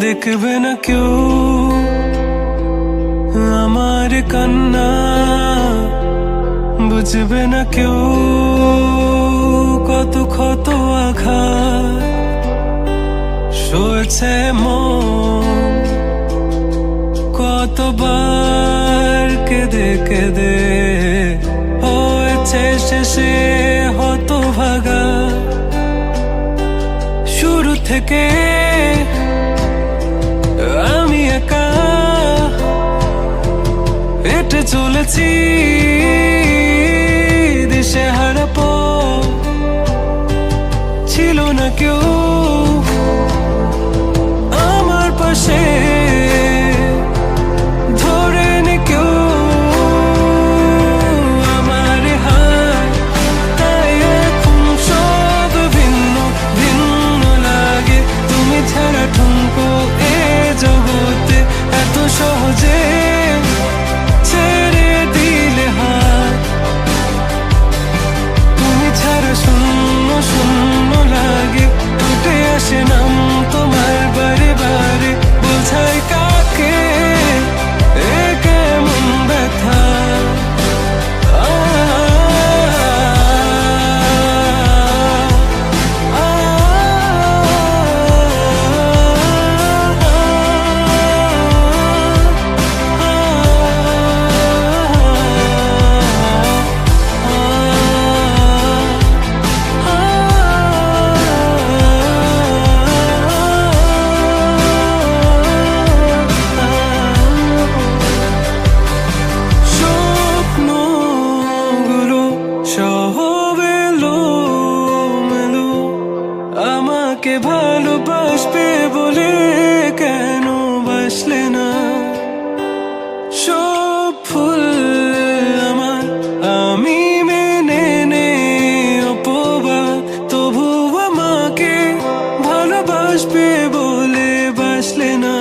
দেখবে না কেউ আমার কান্না, বুঝবে না কেউ কত ক্ষত আঘাত সয়েছে মন, কতবার কেঁদে কেঁদে হয়েছে শেষে হতভাগা। শুরু থেকে আমি একা হেঁটে চলেছি দিশেহারা পথ, ছিল না কেউ আমার পাশে ধরে নে কেউ আমার হাত, তাই এখন সব ভিন্ন ভিন্ন লাগে। তুমি ছাড়া ঠুনকো এ জগতে এত সহজে ছেড়ে দিলে হাত, তুমি ছাড়া শূন্য শূন্য লাগে। উঠে আসে নাম তোমার বারে বারে, বোঝাই কাকে এ কেমন ব্যথা। আমাকে ভালোবাসবে বলে কেন বাসলে না? সব ফুল আমার আমি মেনে নে অপবাদ, তবু আমাকে ভালোবাসবে বলে বাসলে না।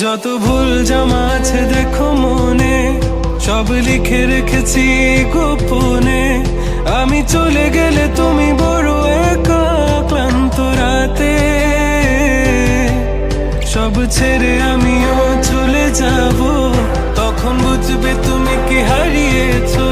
যত ভুল জমা আছে দেখো মনে, সব লিখে রেখেছি গোপনে। আমি চলে গেলে তুমি বড় একা ক্লান্ত রাতে, সব ছেড়ে আমিও চলে যাব, তখন বুঝবে তুমি কি হারিয়েছো।